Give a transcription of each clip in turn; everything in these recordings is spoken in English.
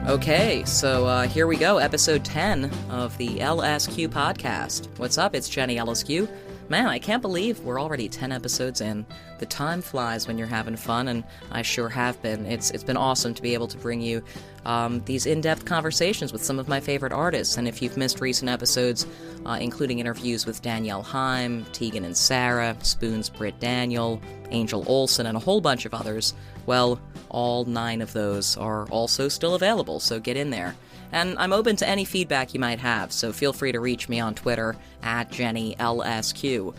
Okay, so here we go, episode 10 of the LSQ podcast. What's up? It's Jenny LSQ. Man, I can't believe we're already 10 episodes in. The time flies when you're having fun, and I sure have been. It's been awesome to be able to bring you these in-depth conversations with some of my favorite artists. And if you've missed recent episodes, including interviews with Danielle Haim, Tegan and Sarah, Spoon's Britt Daniel, Angel Olsen, and a whole bunch of others, well, all 9 of those are also still available, so get in there. And I'm open to any feedback you might have, so feel free to reach me on Twitter at JennyLSQ.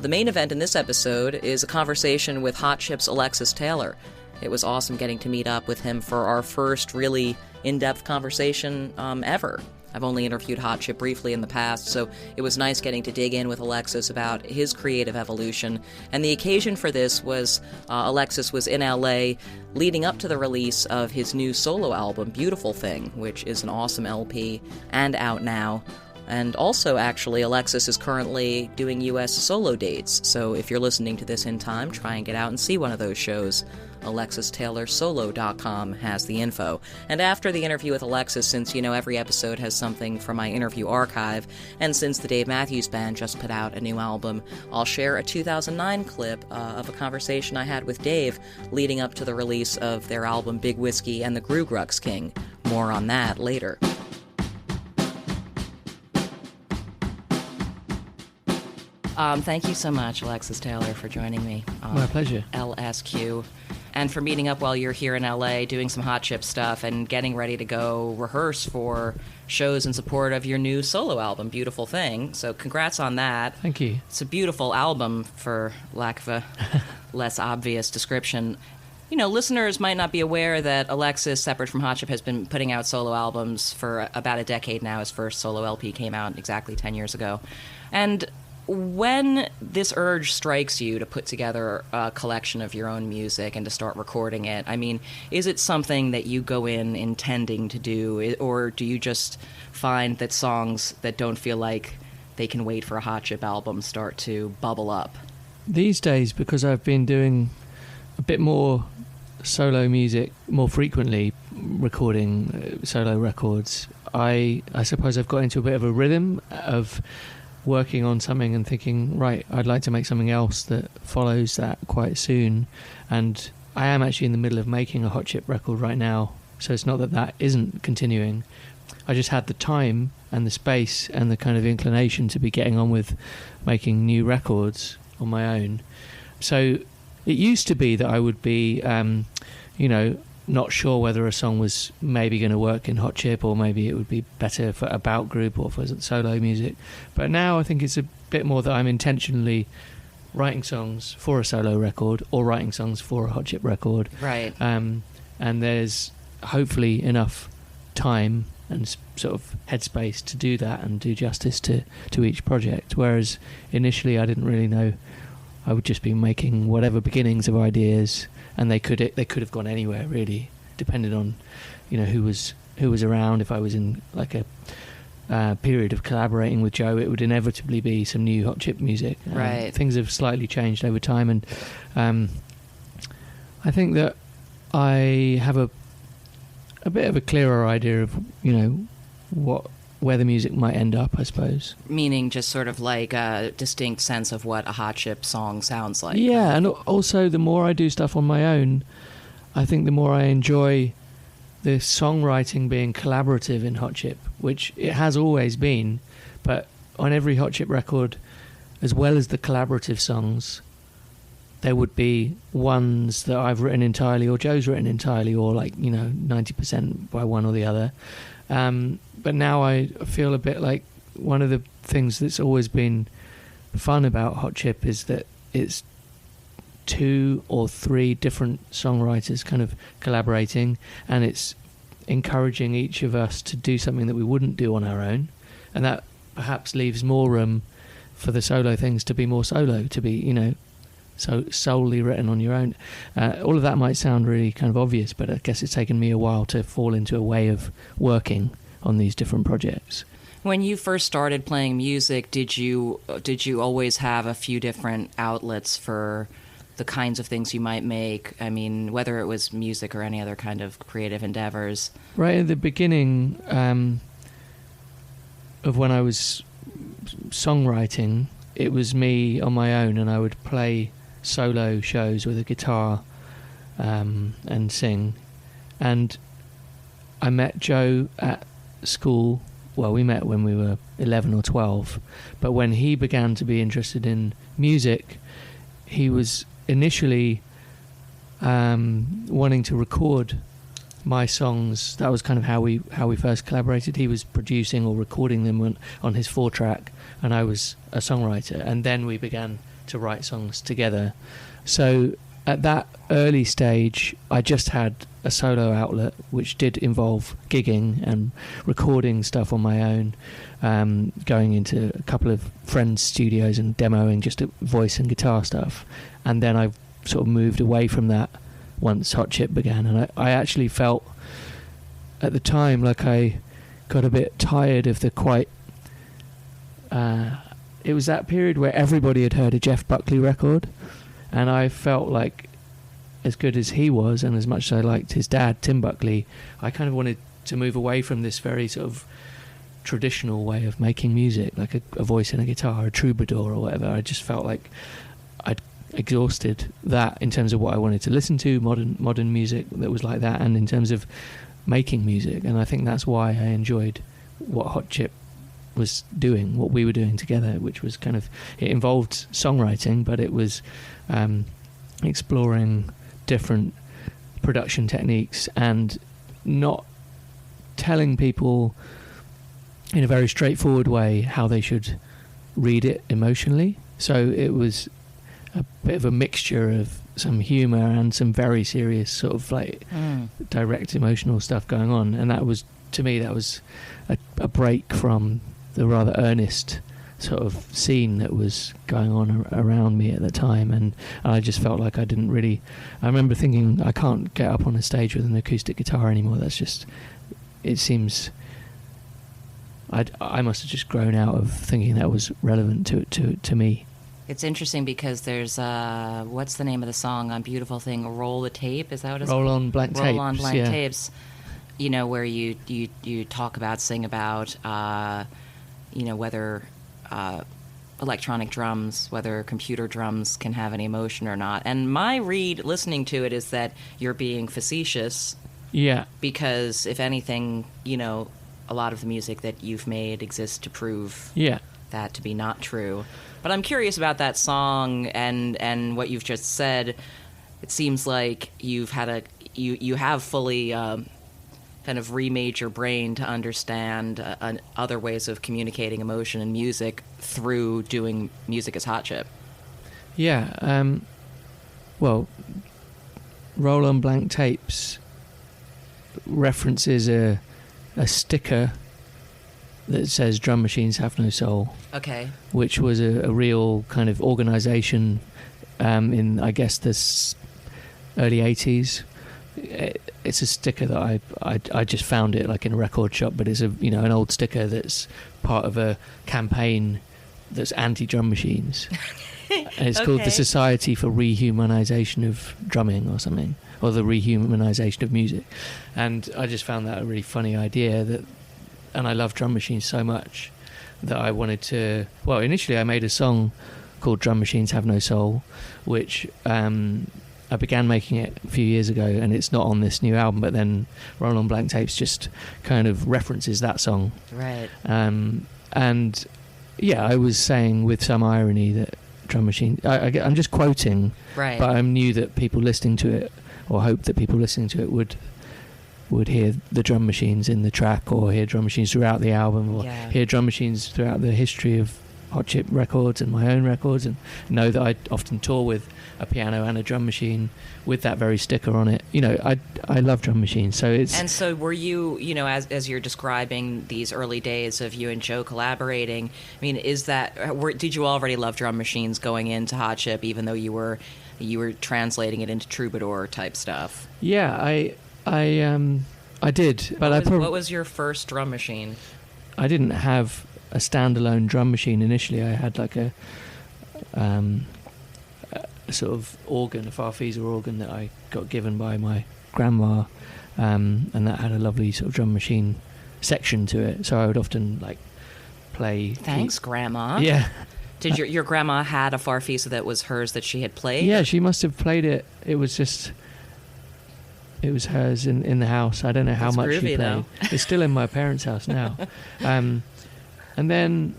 The main event in this episode is a conversation with Hot Chip's Alexis Taylor. It was awesome getting to meet up with him for our first really in-depth conversation ever. I've only interviewed Hot Chip briefly in the past, so it was nice getting to dig in with Alexis about his creative evolution. And the occasion for this was Alexis was in LA leading up to the release of his new solo album, Beautiful Thing, which is an awesome LP and out now. And also, actually, Alexis is currently doing US solo dates, so if you're listening to this in time, try and get out and see one of those shows. AlexisTaylorSolo.com has the info. And after the interview with Alexis, since, you know, every episode has something from my interview archive, and since the Dave Matthews Band just put out a new album, I'll share a 2009 clip of a conversation I had with Dave leading up to the release of their album Big Whiskey and the Grugrux King. More on that later. Thank you so much, Alexis Taylor, for joining me on My pleasure. LSQ, and for meeting up while you're here in LA, doing some Hot Chip stuff, and getting ready to go rehearse for shows in support of your new solo album, Beautiful Thing. So congrats on that. Thank you. It's a beautiful album, for lack of a less obvious description. You know, listeners might not be aware that Alexis, separate from Hot Chip, has been putting out solo albums for about a decade now. His first solo LP came out exactly 10 years ago. And when this urge strikes you to put together a collection of your own music and to start recording it, I mean, is it something that you go in intending to do, or do you just find that songs that don't feel like they can wait for a Hot Chip album start to bubble up? These days, because I've been doing a bit more solo music more frequently, recording solo records, I suppose I've got into a bit of a rhythm of working on something and thinking, right, I'd like to make something else that follows that quite soon. And I am actually in the middle of making a Hot Chip record right now, so it's not that that isn't continuing. I just had the time and the space and the kind of inclination to be getting on with making new records on my own. So it used to be that I would be, not sure whether a song was maybe going to work in Hot Chip, or maybe it would be better for a bout group or for solo music. But now I think it's a bit more that I'm intentionally writing songs for a solo record or writing songs for a Hot Chip record. Right. And there's hopefully enough time and sort of headspace to do that and do justice to each project. Whereas initially I didn't really know. I would just be making whatever beginnings of ideas, and they could have gone anywhere really, depending on, who was around. If I was in like a period of collaborating with Joe, it would inevitably be some new Hot Chip music. Right. Things have slightly changed over time, and I think that I have a bit of a clearer idea of where the music might end up, I suppose. Meaning just sort of like a distinct sense of what a Hot Chip song sounds like. Yeah, and also the more I do stuff on my own, I think the more I enjoy the songwriting being collaborative in Hot Chip, which it has always been, but on every Hot Chip record, as well as the collaborative songs, there would be ones that I've written entirely or Joe's written entirely, or 90% by one or the other. But now I feel a bit like one of the things that's always been fun about Hot Chip is that it's 2 or 3 different songwriters kind of collaborating, and it's encouraging each of us to do something that we wouldn't do on our own, and that perhaps leaves more room for the solo things to be more solo, to be so solely written on your own. All of that might sound really kind of obvious, but I guess it's taken me a while to fall into a way of working on these different projects. When you first started playing music, did you always have a few different outlets for the kinds of things you might make? I mean, whether it was music or any other kind of creative endeavors. Right at the beginning of when I was songwriting, it was me on my own, and I would play solo shows with a guitar and sing. And I met Joe at school. Well, we met when we were 11 or 12, but when he began to be interested in music, he was initially wanting to record my songs. That was kind of how we first collaborated. He was producing or recording them on his 4-track, and I was a songwriter, and then we began to write songs together. So at that early stage, I just had a solo outlet, which did involve gigging and recording stuff on my own, going into a couple of friends' studios and demoing just voice and guitar stuff. And then I sort of moved away from that once Hot Chip began, and I actually felt at the time like I got a bit tired of the quite... it was that period where everybody had heard a Jeff Buckley record, and I felt like, as good as he was, and as much as I liked his dad, Tim Buckley, I kind of wanted to move away from this very sort of traditional way of making music, like a voice and a guitar, a troubadour or whatever. I just felt like I'd exhausted that in terms of what I wanted to listen to, modern music that was like that, and in terms of making music. And I think that's why I enjoyed what Hot Chip was doing, what we were doing together, which was kind of, it involved songwriting, but it was exploring different production techniques and not telling people in a very straightforward way how they should read it emotionally. So it was a bit of a mixture of some humour and some very serious sort of like direct emotional stuff going on, and that was, to me, that was a break from the rather earnest sort of scene that was going on around me at the time, and I just felt like I didn't really... I remember thinking, I can't get up on a stage with an acoustic guitar anymore. That's just... It seems... I must have just grown out of thinking that was relevant to me. It's interesting because there's what's the name of the song on Beautiful Thing? Roll the Tape? Is that what it's Roll on Blank Tapes. Roll on Blank yeah. Tapes. You know, where you talk about, sing about, you know, whether electronic drums, whether computer drums can have any emotion or not. And my read, listening to it, is that you're being facetious. Yeah. Because, if anything, you know, a lot of the music that you've made exists to prove that to be not true. But I'm curious about that song and what you've just said. It seems like you've had you have fully kind of remade your brain to understand other ways of communicating emotion and music through doing music as Hot Chip. Yeah. Well, Roll on Blank Tapes references a sticker that says "Drum Machines Have No Soul." Okay. Which was a real kind of organisation in, I guess, this early 80s. It's a sticker that I just found it like in a record shop, but it's an old sticker that's part of a campaign that's anti-drum machines. And it's called the Society for Rehumanization of Drumming or something, or the Rehumanization of Music. And I just found that a really funny idea, and I love drum machines so much that I wanted to... Well, initially I made a song called Drum Machines Have No Soul, which I began making it a few years ago, and it's not on this new album, but then Roll on Blank Tapes just kind of references that song. Right. And yeah, I was saying with some irony that drum machine... I'm just quoting, right. But I knew that people listening to it, or hoped that people listening to it would hear the drum machines in the track, or hear drum machines throughout the album, or hear drum machines throughout the history of Hot Chip records and my own records, and know that I often tour with a piano and a drum machine with that very sticker on it. You know, I love drum machines, so it's... And so were you, you know, as you're describing these early days of you and Joe collaborating, I mean, did you already love drum machines going into Hot Chip, even though you were translating it into troubadour type stuff? Yeah, I did, but what was your first drum machine? I didn't have a standalone drum machine initially. I had like a a sort of organ, a Farfisa organ that I got given by my grandma, and that had a lovely sort of drum machine section to it. So I would often like play. Thanks, Grandma. Yeah. Did your grandma had a Farfisa that was hers that she had played? Yeah, she must have played it. It was hers in the house. I don't know how That's much groovy, she played. though. It's still in my parents' house now. And then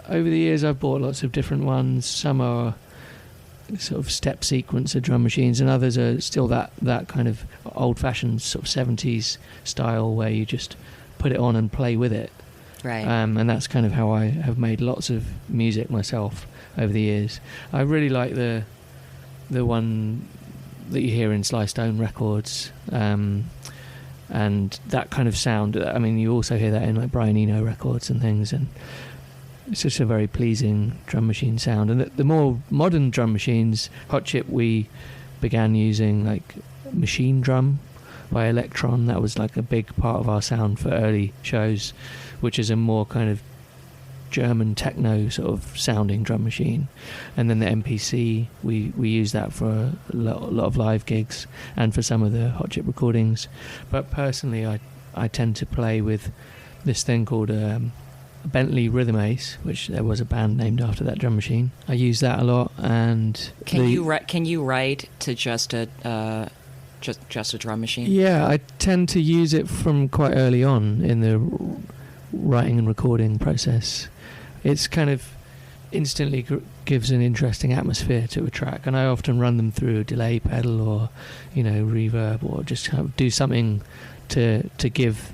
over the years, I've bought lots of different ones. Some are sort of step sequencer drum machines, and others are still that kind of old-fashioned sort of 70s style where you just put it on and play with it. Right. And that's kind of how I have made lots of music myself over the years. I really like the one that you hear in Sly Stone records, and that kind of sound. I mean, you also hear that in like Brian Eno records and things, and it's just a very pleasing drum machine sound. And the more modern drum machines, Hot Chip, we began using like Machine Drum by Electron. That was like a big part of our sound for early shows, which is a more kind of German techno sort of sounding drum machine. And then the MPC, we use that for a lot of live gigs and for some of the Hot Chip recordings. But personally, I tend to play with this thing called Bentley Rhythm Ace, which there was a band named after that drum machine. I use that a lot. And can you write to just a drum machine? Yeah, I tend to use it from quite early on in the writing and recording process. It's kind of instantly gives an interesting atmosphere to a track, and I often run them through a delay pedal or reverb, or just kind of do something to give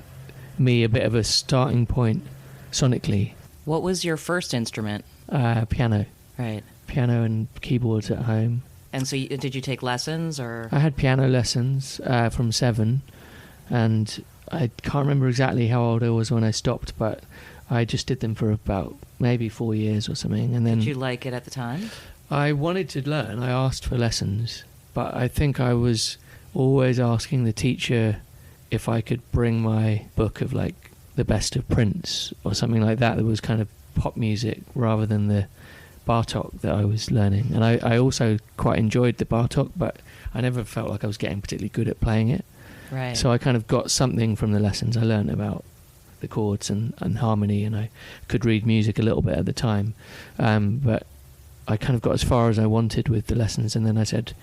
me a bit of a starting point sonically. What was your first instrument? Piano. Right. Piano and keyboards at home. And so did you take lessons, or? I had piano lessons from 7, and I can't remember exactly how old I was when I stopped, but I just did them for about maybe 4 years or something. And then, did you like it at the time? I wanted to learn. I asked for lessons, but I think I was always asking the teacher if I could bring my book of like the best of Prince or something like that was kind of pop music rather than the Bartok that I was learning. And I also quite enjoyed the Bartok, but I never felt like I was getting particularly good at playing it. Right. So I kind of got something from the lessons. I learned about the chords and harmony, and I could read music a little bit at the time. But I kind of got as far as I wanted with the lessons, and then I said,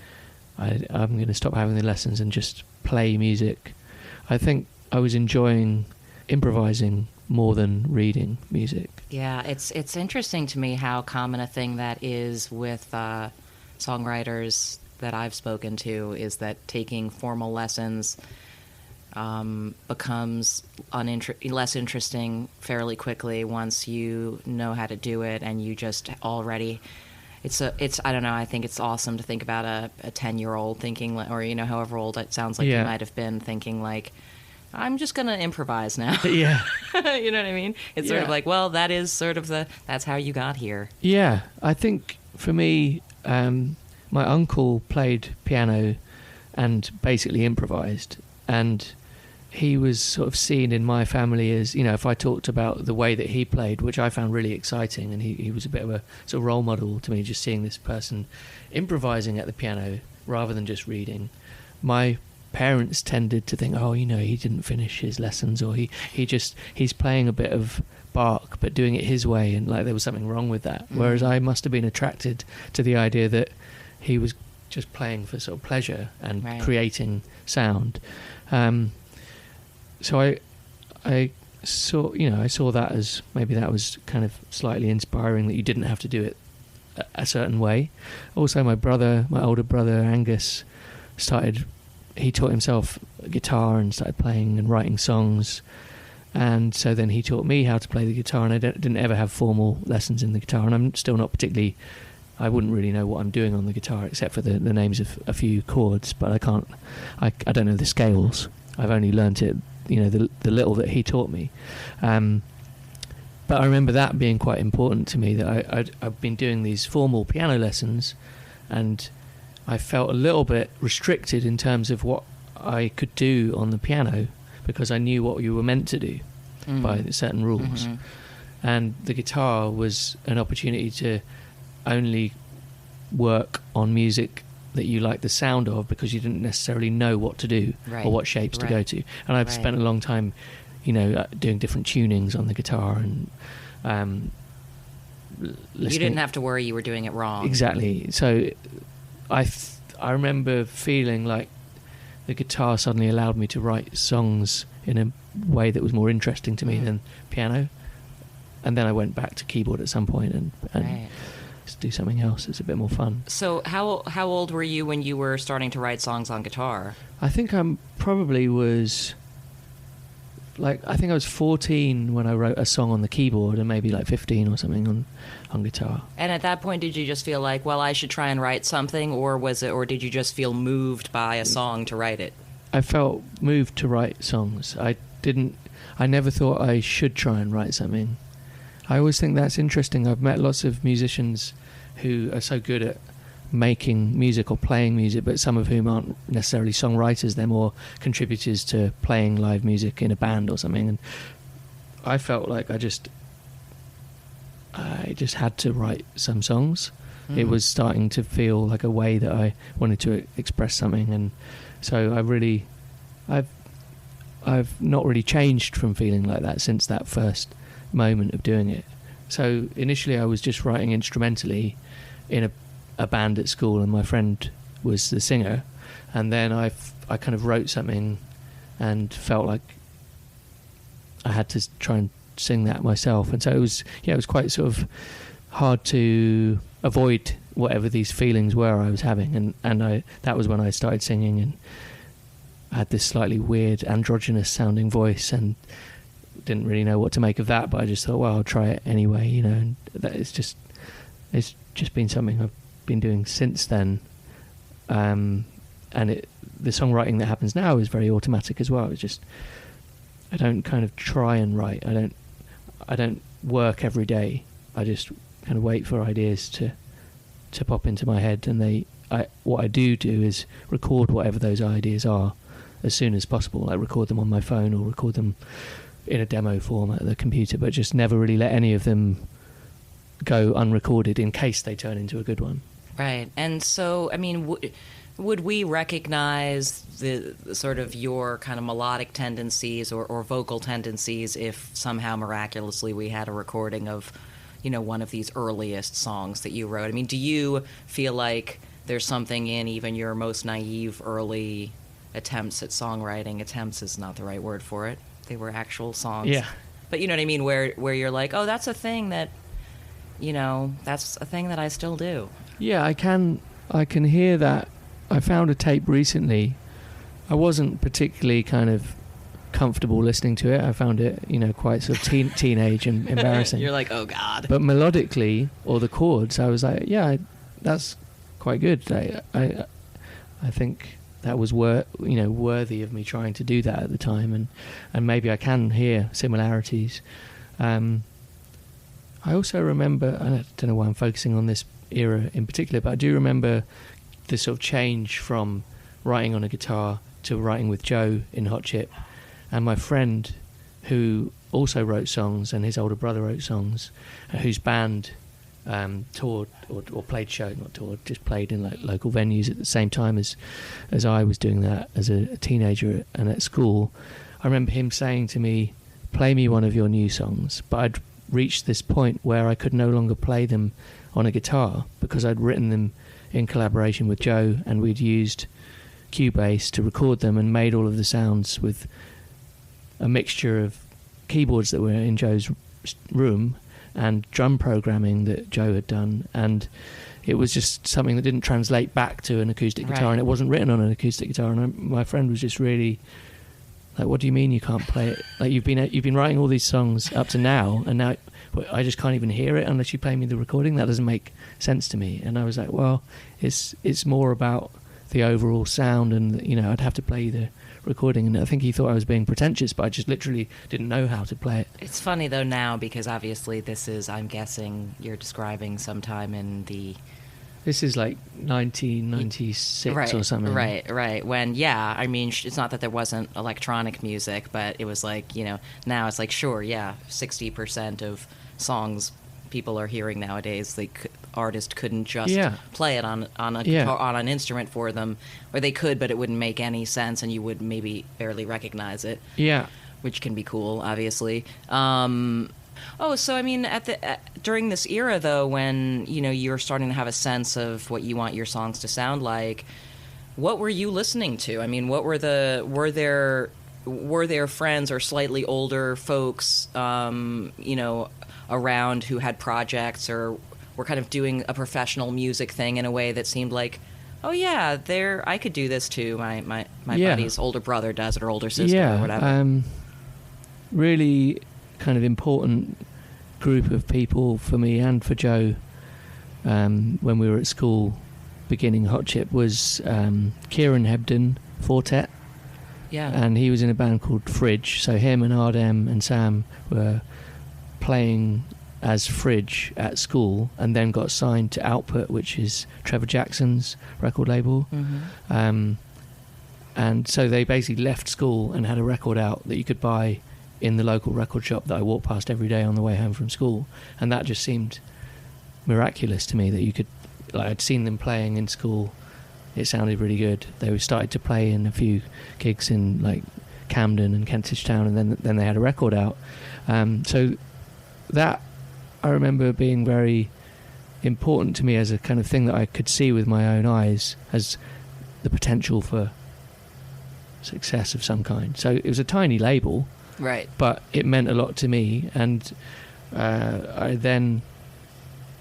I'm going to stop having the lessons and just play music. I think I was enjoying improvising more than reading music. Yeah, it's interesting to me how common a thing that is with songwriters that I've spoken to, is that taking formal lessons becomes less interesting fairly quickly once you know how to do it, and you just already. It's I don't know. I think it's awesome to think about a 10-year-old thinking, or however old it sounds like you might have been, thinking like, I'm just gonna improvise now. Yeah. You know what I mean? It's sort of like, well, that is sort of that's how you got here. Yeah, I think for me, my uncle played piano and basically improvised, and he was sort of seen in my family as, if I talked about the way that he played, which I found really exciting, and he was a bit of a sort of role model to me, just seeing this person improvising at the piano rather than just reading. My parents tended to think, he didn't finish his lessons, or he's playing a bit of Bach but doing it his way, and like there was something wrong with that. Whereas I must have been attracted to the idea that he was just playing for sort of pleasure and creating sound. So I saw that as maybe that was kind of slightly inspiring, that you didn't have to do it a certain way. Also, my older brother Angus, he taught himself guitar and started playing and writing songs, and so then he taught me how to play the guitar, and I didn't ever have formal lessons in the guitar, and I'm still not particularly, I wouldn't really know what I'm doing on the guitar except for the names of a few chords, but I don't know the scales. I've only learnt it, the little that he taught me. But I remember that being quite important to me, that I've been doing these formal piano lessons, and I felt a little bit restricted in terms of what I could do on the piano, because I knew what you were meant to do by certain rules. And the guitar was an opportunity to only work on music that you like the sound of because you didn't necessarily know what to do or what shapes to go to. And I've spent a long time, doing different tunings on the guitar and listening. You didn't have to worry you were doing it wrong. Exactly. So I remember feeling like the guitar suddenly allowed me to write songs in a way that was more interesting to me than piano. And then I went back to keyboard at some point and just do something else. It's a bit more fun. So how old were you when you were starting to write songs on guitar? I think I was 14 when I wrote a song on the keyboard, and maybe 15 or something on guitar. And at that point, did you just feel like, well, I should try and write something, or did you just feel moved by a song to write it? I felt moved to write songs. I never thought I should try and write something. I always think that's interesting. I've met lots of musicians who are so good at making music or playing music, but some of whom aren't necessarily songwriters. They're more contributors to playing live music in a band or something. And I felt like I just had to write some songs. It was starting to feel like a way that I wanted to express something, and so I've not really changed from feeling like that since that first moment of doing it. So initially I was just writing instrumentally in a band at school, and my friend was the singer, and then I kind of wrote something and felt like I had to try and sing that myself. And so it was quite sort of hard to avoid whatever these feelings were I was having, and that was when I started singing, and I had this slightly weird androgynous sounding voice and didn't really know what to make of that, but I just thought, well, I'll try it anyway, and that it's just been something I've been doing since then. And the songwriting that happens now is very automatic as well. It's just, I don't kind of try and write. I don't work every day. I just kind of wait for ideas to pop into my head, and what I do is record whatever those ideas are as soon as possible. I record them on my phone or record them in a demo form at the computer, but just never really let any of them go unrecorded in case they turn into a good one. Right. And so, I mean, would we recognize the sort of your kind of melodic tendencies or vocal tendencies if somehow miraculously we had a recording of, one of these earliest songs that you wrote? I mean, do you feel like there's something in even your most naive early attempts at songwriting? Attempts is not the right word for it. They were actual songs. Yeah. But you know what I mean? Where you're like, oh, that's a thing that, that's a thing that I still do. Yeah, I can hear that. I found a tape recently. I wasn't particularly kind of comfortable listening to it. I found it, quite sort of teenage and embarrassing. You're like, oh God. But melodically, or the chords, I was like, yeah, that's quite good. I think that was worthy of me trying to do that at the time, and maybe I can hear similarities. I also remember, I don't know why I'm focusing on this era in particular, but I do remember the sort of change from writing on a guitar to writing with Joe in Hot Chip, and my friend who also wrote songs, and his older brother wrote songs, whose band toured or played shows, not toured, just played in local venues at the same time as I was doing that as a teenager and at school. I remember him saying to me, play me one of your new songs, but I'd reached this point where I could no longer play them on a guitar because I'd written them in collaboration with Joe, and we'd used Cubase to record them and made all of the sounds with a mixture of keyboards that were in Joe's room and drum programming that Joe had done, and it was just something that didn't translate back to an acoustic guitar, and it wasn't written on an acoustic guitar. And my friend was just really like, "What do you mean you can't play it? Like you've been writing all these songs up to now, and now I just can't even hear it unless you play me the recording. That doesn't make sense to me." And I was like, "Well, it's more about the overall sound, and I'd have to play the recording." And I think he thought I was being pretentious, but I just literally didn't know how to play it. It's funny though now, because obviously this is, I'm guessing you're describing sometime in the... This is like 1996 or something. Right. When, yeah, I mean, it's not that there wasn't electronic music, but it was like, now it's like, sure, yeah, 60% of songs people are hearing nowadays. Artist couldn't just Yeah. play it on a Yeah. guitar, on an instrument for them, or they could, but it wouldn't make any sense, and you would maybe barely recognize it. Yeah. Which can be cool, obviously. So I mean, during this era, though, when you're starting to have a sense of what you want your songs to sound like, what were you listening to? I mean, were there friends or slightly older folks, around who had projects or were kind of doing a professional music thing in a way that seemed like, oh yeah, I could do this too. My buddy's older brother does it, or older sister, or whatever. Really kind of important group of people for me and for Joe, when we were at school beginning Hot Chip, was Kieran Hebden Fortet. Yeah. And he was in a band called Fridge, so him and Ardem and Sam were playing as Fridge at school, and then got signed to Output, which is Trevor Jackson's record label. Mm-hmm. And so they basically left school and had a record out that you could buy in the local record shop that I walked past every day on the way home from school, and that just seemed miraculous to me, that you could, I'd seen them playing in school, it sounded really good. They started to play in a few gigs in like Camden and Kentish Town, and then they had a record out. So that, I remember being very important to me as a kind of thing that I could see with my own eyes as the potential for success of some kind. So it was a tiny label, right? But it meant a lot to me, and I then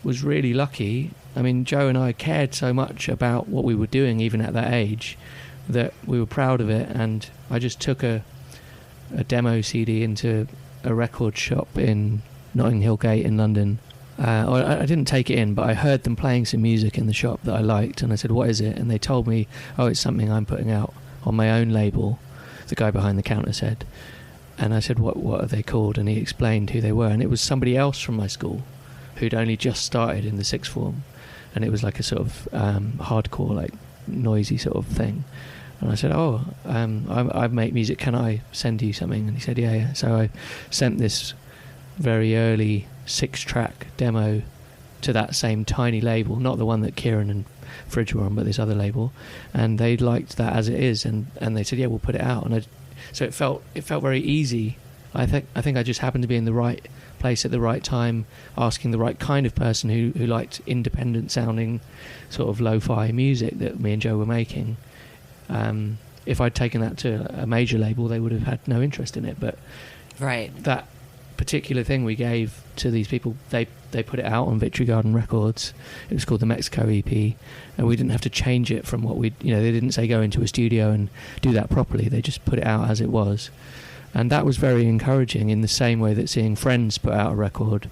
was really lucky. I mean, Joe and I cared so much about what we were doing, even at that age, that we were proud of it. And I just took a demo CD into a record shop in Notting Hill Gate in London. I didn't take it in, but I heard them playing some music in the shop that I liked, and I said, "What is it?" And they told me, "Oh, it's something I'm putting out on my own label," the guy behind the counter said. And I said, what are they called? And he explained who they were, and it was somebody else from my school who'd only just started in the sixth form, and it was like a sort of hardcore, like noisy sort of thing. And I said, I make music, can I send you something? And he said, yeah. So I sent this very early 6-track demo to that same tiny label, not the one that Kieran and Fridge were on, but this other label, and they liked that as it is, and they said, yeah, we'll put it out. And so it felt very easy. I think I just happened to be in the right place at the right time, asking the right kind of person who liked independent sounding sort of lo-fi music that me and Joe were making. If I'd taken that to a major label, they would have had no interest in it. But right, that particular thing we gave to these people, they put it out on Victory Garden Records. It was called the Mexico EP, and we didn't have to change it from what they didn't say go into a studio and do that properly. They just put it out as it was, and that was very encouraging, in the same way that seeing friends put out a record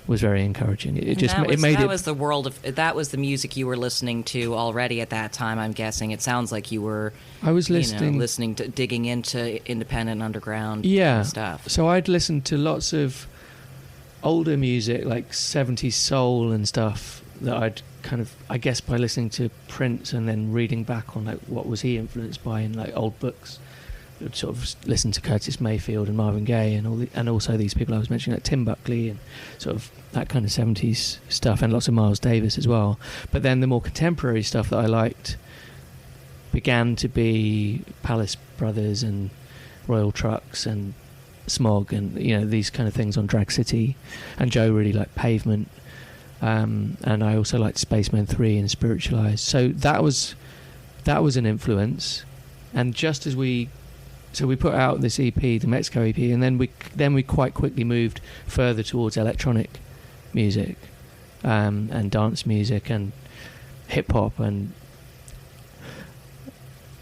was very encouraging. That was the music you were listening to already at that time, I'm guessing. It sounds like you were listening to, digging into independent underground stuff. So I'd listened to lots of older music, like 70s soul and stuff, that I'd kind of, I guess, by listening to Prince and then reading back on like what was he influenced by in like old books, I'd sort of listen to Curtis Mayfield and Marvin Gaye and also these people I was mentioning, like Tim Buckley and sort of that kind of 70s stuff, and lots of Miles Davis as well. But then the more contemporary stuff that I liked began to be Palace Brothers and Royal Trucks and Smog and these kind of things on Drag City, and Joe really liked Pavement, and I also liked Spacemen 3 and Spiritualized. So that was an influence. And just as we put out this EP, the Mexico EP, and then we quite quickly moved further towards electronic music, and dance music and hip hop, and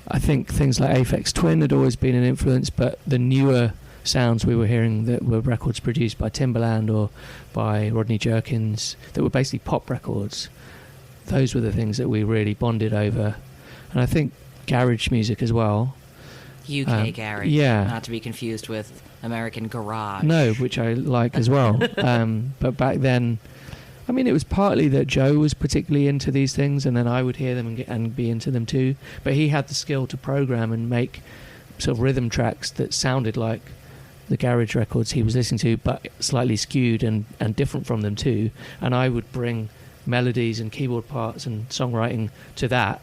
I think things like Aphex Twin had always been an influence, but the newer sounds we were hearing that were records produced by Timbaland or by Rodney Jerkins, that were basically pop records, those were the things that we really bonded over. And I think garage music as well. UK garage, not to be confused with American garage. No, which I like as well. But back then, I mean, it was partly that Joe was particularly into these things, and then I would hear them and be into them too. But he had the skill to program and make sort of rhythm tracks that sounded like the garage records he was listening to, but slightly skewed and different from them too. And I would bring melodies and keyboard parts and songwriting to that,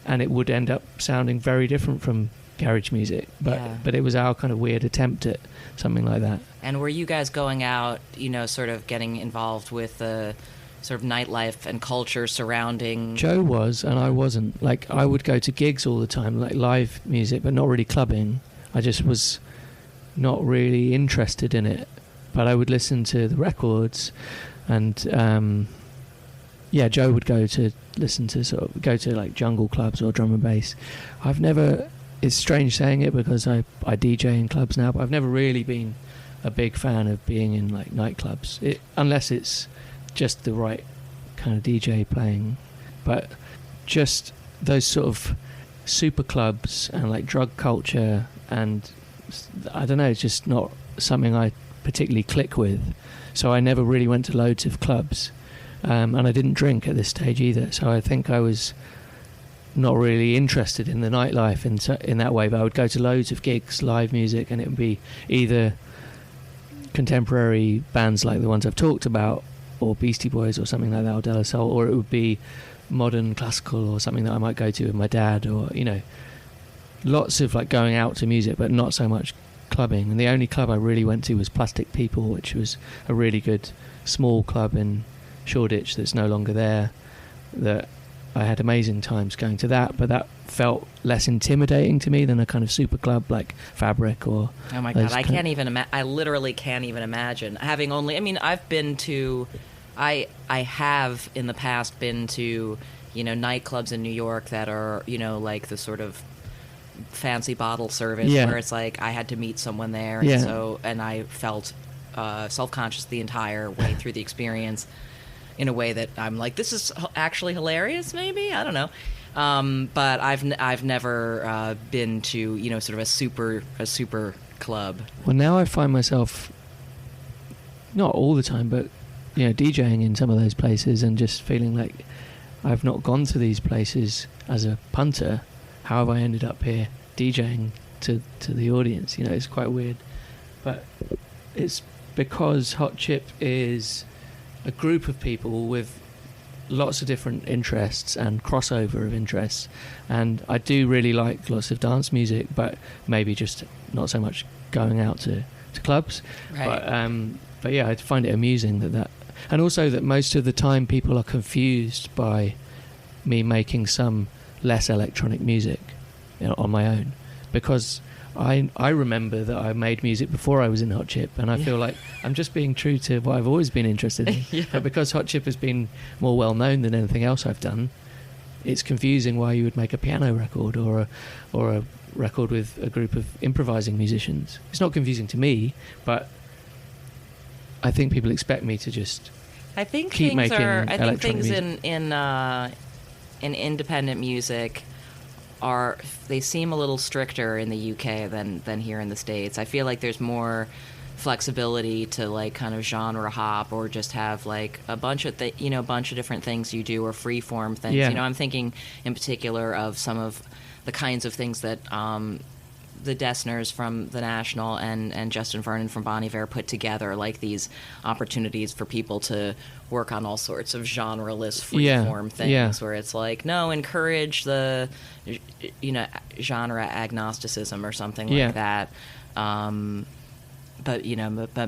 and it would end up sounding very different from garage music. But it was our kind of weird attempt at something like that. And were you guys going out, sort of getting involved with the sort of nightlife and culture surrounding... Joe was, and I wasn't. Like, I would go to gigs all the time, like live music, but not really clubbing. I just was not really interested in it. But I would listen to the records, and Joe would go to listen to go to like jungle clubs or drum and bass. I've never... It's strange saying it because I DJ in clubs now, but I've never really been a big fan of being in like nightclubs, unless it's just the right kind of DJ playing. But just those sort of super clubs and like drug culture, and I don't know, it's just not something I particularly click with. So I never really went to loads of clubs, and I didn't drink at this stage either. So I think I was not really interested in the nightlife in that way. But I would go to loads of gigs, live music, and it would be either contemporary bands like the ones I've talked about, or Beastie Boys or something like that, or De La Soul, or it would be modern classical or something that I might go to with my dad, or lots of like going out to music, but not so much clubbing. And the only club I really went to was Plastic People, which was a really good small club in Shoreditch that's no longer there, that I had amazing times going to that, but that felt less intimidating to me than a kind of super club like Fabric or... Oh my God, I can't even I literally can't even imagine. Having only... I mean, I've been to... I have in the past been to, nightclubs in New York that are, like the sort of fancy bottle service where it's like I had to meet someone there, and I felt self-conscious the entire way through the experience in a way that I'm like, this is actually hilarious, maybe? I don't know. But I've never been to, sort of a super club. Well, now I find myself, not all the time, but, DJing in some of those places and just feeling like I've not gone to these places as a punter. How have I ended up here DJing to the audience? It's quite weird. But it's because Hot Chip is a group of people with lots of different interests and crossover of interests, and I do really like lots of dance music, but maybe just not so much going out to clubs. Right. But yeah, I find it amusing that and also that most of the time people are confused by me making some less electronic music on my own, because I remember that I made music before I was in Hot Chip, and I feel like I'm just being true to what I've always been interested in. But because Hot Chip has been more well known than anything else I've done, it's confusing why you would make a piano record or a record with a group of improvising musicians. It's not confusing to me, but I think people expect me to just keep making electronic music. in independent music they seem a little stricter in the UK than here in the States. I feel like there's more flexibility to like kind of genre hop, or just have like a bunch of different things you do, or free form things. I'm thinking in particular of some of the kinds of things that the Dessners from the National and Justin Vernon from Bon Iver put together, like these opportunities for people to work on all sorts of genre-less freeform things, where it's like, no, encourage the genre agnosticism or something like that. But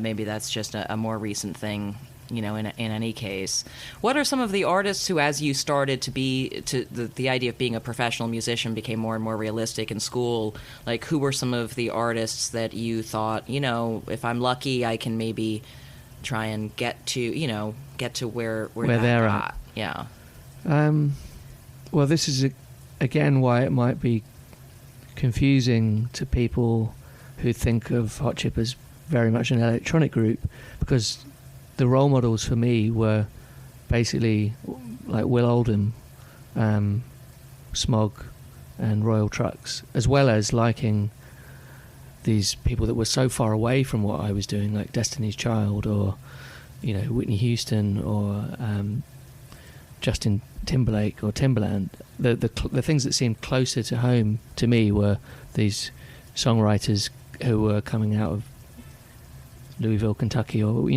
maybe that's just a more recent thing. In any case, what are some of the artists who, as you started to the idea of being a professional musician became more and more realistic in school, like who were some of the artists that you thought, if I'm lucky, I can maybe try and get to where they're at? Yeah. Well, this is again why it might be confusing to people who think of Hot Chip as very much an electronic group, because the role models for me were basically like Will Oldham, Smog and Royal Trucks, as well as liking these people that were so far away from what I was doing, like Destiny's Child or Whitney Houston or Justin Timberlake or Timbaland. The things that seemed closer to home to me were these songwriters who were coming out of Louisville, Kentucky, or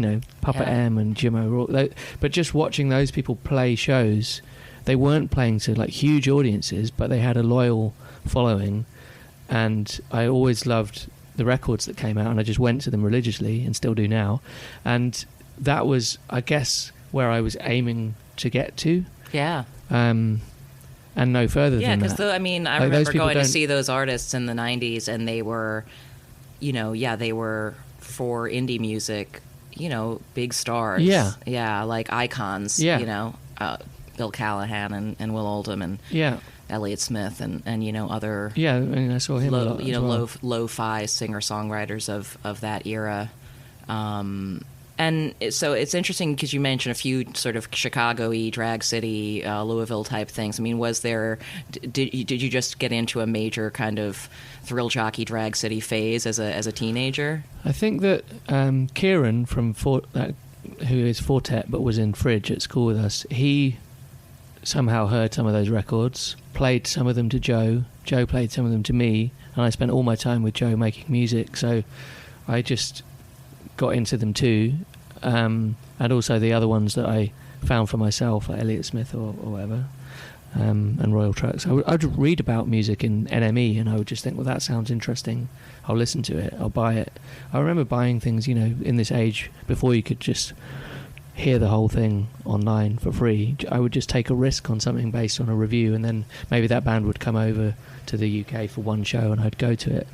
Papa Yeah. M and Jim O'Rourke. But just watching those people play shows, they weren't playing to like huge audiences, but they had a loyal following, and I always loved the records that came out, and I just went to them religiously, and still do now. And that was, I guess, where I was aiming to get to. Yeah. And no further Yeah, than that. because I remember going to see those artists in the 90s, and they were, they were for indie music, big stars. Yeah. Yeah, like icons, Yeah. Bill Callahan and Will Oldham and Yeah. Elliott Smith and other Yeah, I mean, I saw him a lot as well. lo-fi singer-songwriters of that era. And so it's interesting because you mentioned a few sort of Chicago-y, Drag City, Louisville type things. I mean, did you just get into a major kind of thrill jockey Drag City phase as a teenager? I think that Kieran from who is Fortet but was in Fridge at school with us, he somehow heard some of those records, played some of them to Joe played some of them to me, and I spent all my time with Joe making music, so I just got into them too, and also the other ones that I found for myself, like Elliott Smith or whatever, and Royal Trucks. I'd read about music in NME, and I would just think, well, that sounds interesting, I'll listen to it, I'll buy it. I remember buying things, in this age, before you could just hear the whole thing online for free. I would just take a risk on something based on a review, and then maybe that band would come over to the UK for one show and I'd go to it.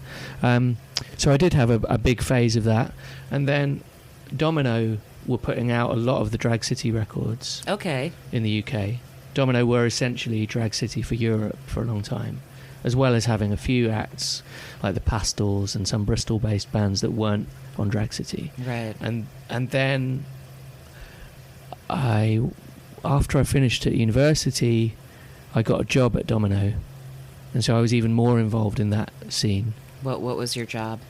So I did have a big phase of that, and then Domino were putting out a lot of the Drag City records. Okay. In the UK. Domino were essentially Drag City for Europe for a long time, as well as having a few acts like the Pastels and some Bristol-based bands that weren't on Drag City. Right. And then after I finished at university, I got a job at Domino, and so I was even more involved in that scene. What was your job?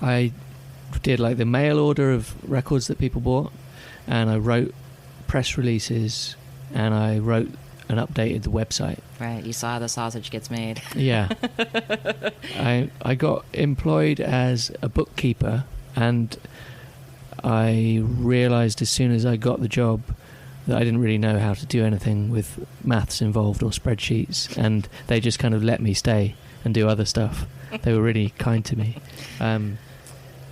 I did like the mail order of records that people bought, and I wrote press releases, and I wrote and updated the website. Right, you saw how the sausage gets made. Yeah. I got employed as a bookkeeper, and I realised as soon as I got the job that I didn't really know how to do anything with maths involved or spreadsheets, and they just kind of let me stay and do other stuff. They were really kind to me,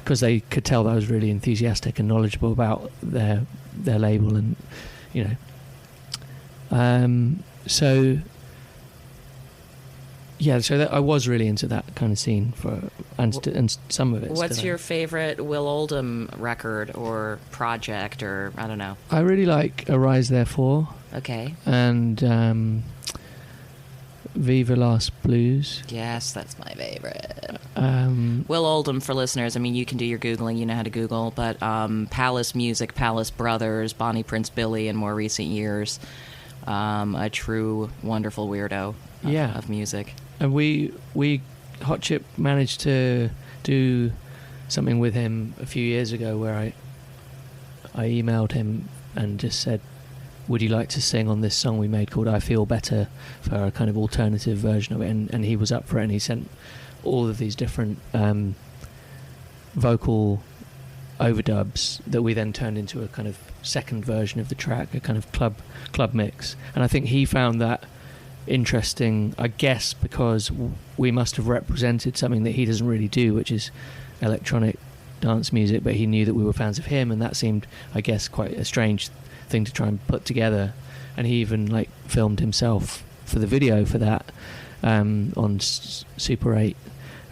because they could tell that I was really enthusiastic and knowledgeable about their label, and so I was really into that kind of scene and some of it. What's your favorite Will Oldham record or project, or I don't know? I really like Arise Therefore. Okay. And Viva Las Blues. Yes, that's my favorite. Will Oldham, for listeners, I mean, you can do your Googling, you know how to Google, but Palace Music, Palace Brothers, Bonnie Prince Billy in more recent years. A true wonderful weirdo of music. And we Hot Chip managed to do something with him a few years ago where I emailed him and just said, would you like to sing on this song we made called I Feel Better, for a kind of alternative version of it, and he was up for it, and he sent all of these different vocal overdubs that we then turned into a kind of second version of the track, a kind of club mix. And I think he found that interesting, I guess, because we must have represented something that he doesn't really do, which is electronic dance music, but he knew that we were fans of him, and that seemed, I guess, quite a strange thing to try and put together. And he even filmed himself for the video for that on Super 8,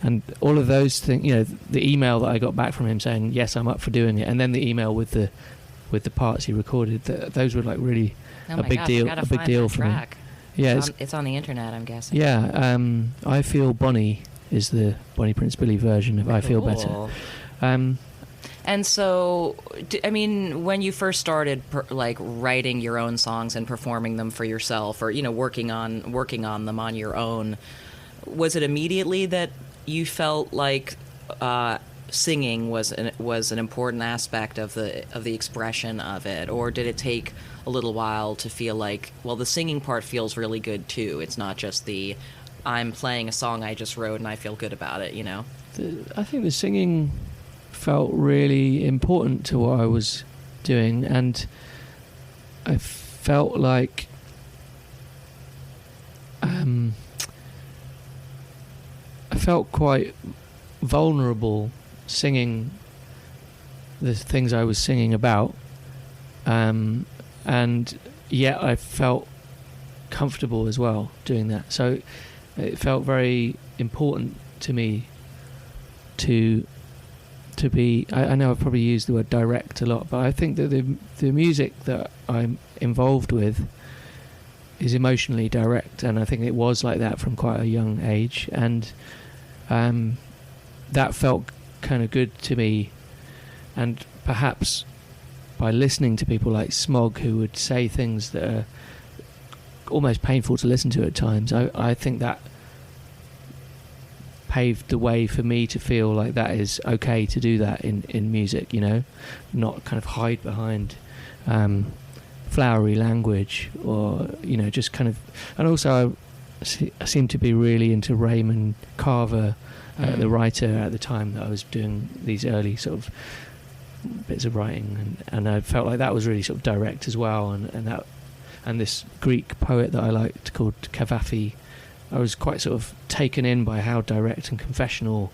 and all of those things. The email that I got back from him saying yes, I'm up for doing it, and then the email with the parts he recorded, those were really a big deal for me. Yeah, it's on the internet, I'm guessing. Yeah, I Feel Bonnie is the Bonnie Prince Billy version of I Feel Better. And so, I mean, when you first started writing your own songs and performing them for yourself, or working on them on your own, was it immediately that you felt like singing was an important aspect of the expression of it, or did it take a little while to feel like, well, the singing part feels really good too? It's not just I'm playing a song I just wrote and I feel good about it, I think the singing felt really important to what I was doing, and I felt like I felt quite vulnerable singing the things I was singing about, and yet I felt comfortable as well doing that. So it felt very important to me to be, I know I've probably used the word direct a lot, but I think that the music that I'm involved with is emotionally direct, and I think it was like that from quite a young age, and that felt kind of good to me. And perhaps by listening to people like Smog, who would say things that are almost painful to listen to at times, I think that paved the way for me to feel like that is okay to do that in music, you know, not kind of hide behind flowery language, or, you know, just kind of. And also I seem to be really into Raymond Carver, the writer at the time that I was doing these early sort of bits of writing, and I felt like that was really sort of direct as well, and this Greek poet that I liked called Cavafy, I was quite sort of taken in by how direct and confessional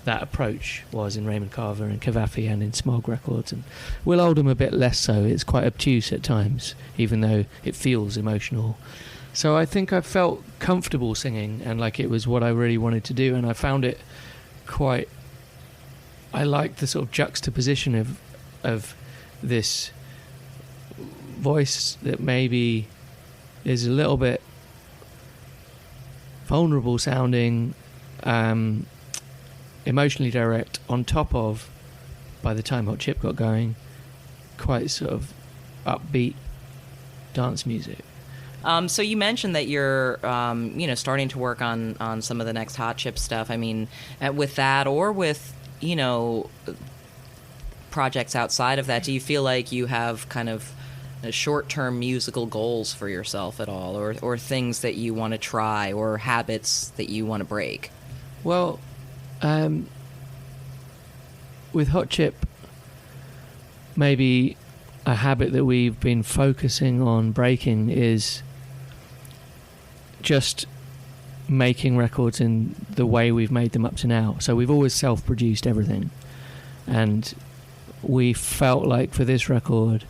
that approach was in Raymond Carver and Cavafy and in Smog Records. And Will Oldham a bit less so. It's quite obtuse at times, even though it feels emotional. So I think I felt comfortable singing, and like it was what I really wanted to do, and I found it quite. I liked the sort of juxtaposition of this voice that maybe is a little bit vulnerable sounding, emotionally direct, on top of, by the time Hot Chip got going, quite sort of upbeat dance music. So you mentioned that you're, starting to work on some of the next Hot Chip stuff. I mean, with that, or with, projects outside of that, do you feel like you have kind of short-term musical goals for yourself at all, or things that you want to try, or habits that you want to break? Well, with Hot Chip, maybe a habit that we've been focusing on breaking is just making records in the way we've made them up to now. So we've always self-produced everything, and we felt like for this record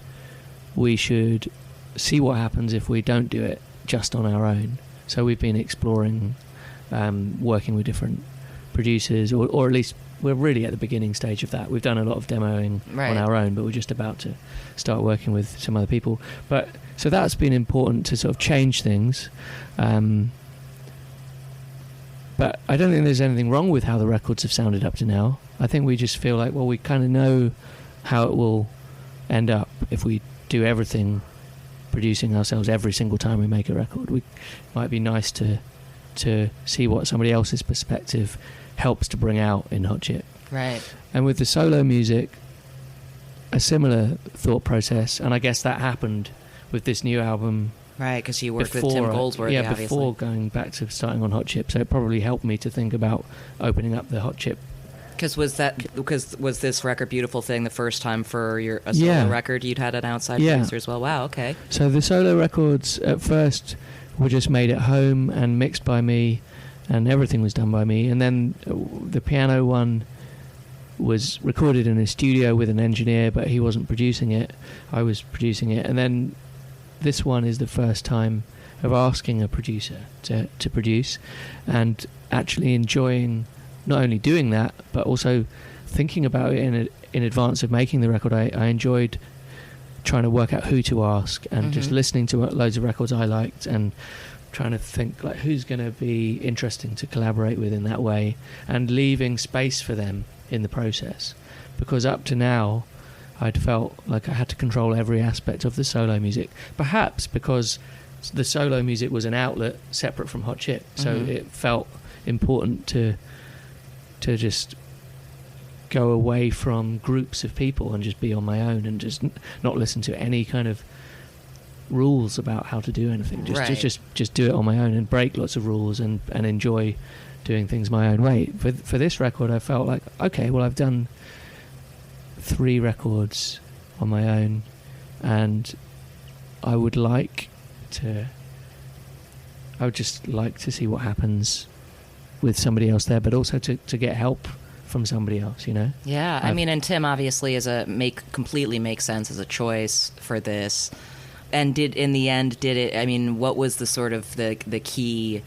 we should see what happens if we don't do it just on our own. So we've been exploring working with different producers, or at least we're really at the beginning stage of that. We've done a lot of demoing on our own, but we're just about to start working with some other people. But so that's been important to sort of change things. But I don't think there's anything wrong with how the records have sounded up to now. I think we just feel like, well, we kind of know how it will end up if we do everything producing ourselves every single time we make a record. It might be nice to see what somebody else's perspective helps to bring out in Hot Chip. Right. And with the solo music, a similar thought process, and I guess that happened with this new album. Right, because you worked with Tim Goldsworthy, obviously. Before going back to starting on Hot Chip, so it probably helped me to think about opening up the Hot Chip. Because was this record Beautiful Thing the first time for a solo record you'd had an outside producer as well? Wow, okay. So the solo records at first were just made at home and mixed by me, and everything was done by me. And then the piano one was recorded in a studio with an engineer, but he wasn't producing it. I was producing it. And then this one is the first time of asking a producer to produce, and actually enjoying not only doing that, but also thinking about it in advance of making the record. I enjoyed trying to work out who to ask, and just listening to loads of records I liked, and trying to think like who's going to be interesting to collaborate with in that way, and leaving space for them in the process. Because up to now I'd felt like I had to control every aspect of the solo music, perhaps because the solo music was an outlet separate from Hot Chip, so it felt important to just go away from groups of people and just be on my own, and just not listen to any kind of rules about how to do anything. Just do it on my own, and break lots of rules, and enjoy doing things my own way. For this record, I felt like, okay, well, I've done 3 records on my own, and I would just like to see what happens with somebody else there, but also to get help from somebody else, you know? Yeah, I mean, and Tim obviously completely makes sense as a choice for this. And did it, I mean, what was the sort of the key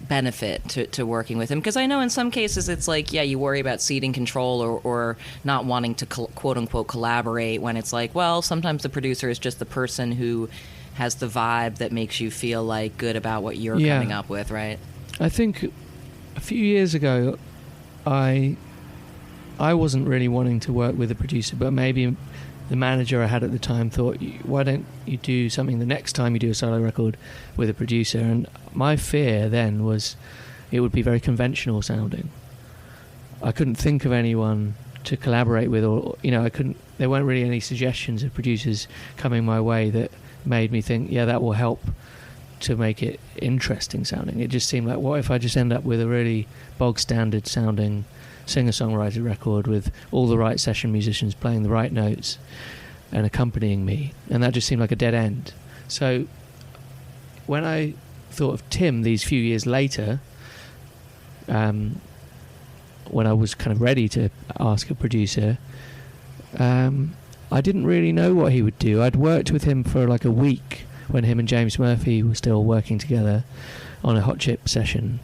benefit to working with him? Because I know in some cases it's like, yeah, you worry about ceding control or not wanting to quote unquote collaborate, when it's like, well, sometimes the producer is just the person who has the vibe that makes you feel like good about what you're coming up with, right? I think a few years ago I wasn't really wanting to work with a producer, but maybe the manager I had at the time thought, why don't you do something the next time you do a solo record with a producer? And my fear then was it would be very conventional sounding. I couldn't think of anyone to collaborate with, or, you know, there weren't really any suggestions of producers coming my way that made me think, yeah, that will help to make it interesting sounding. It just seemed like, what if I just end up with a really bog standard sounding singer-songwriter record with all the right session musicians playing the right notes and accompanying me, and that just seemed like a dead end. So when I thought of Tim these few years later, when I was kind of ready to ask a producer, I didn't really know what he would do. I'd worked with him for like a week when him and James Murphy were still working together on a Hot Chip session.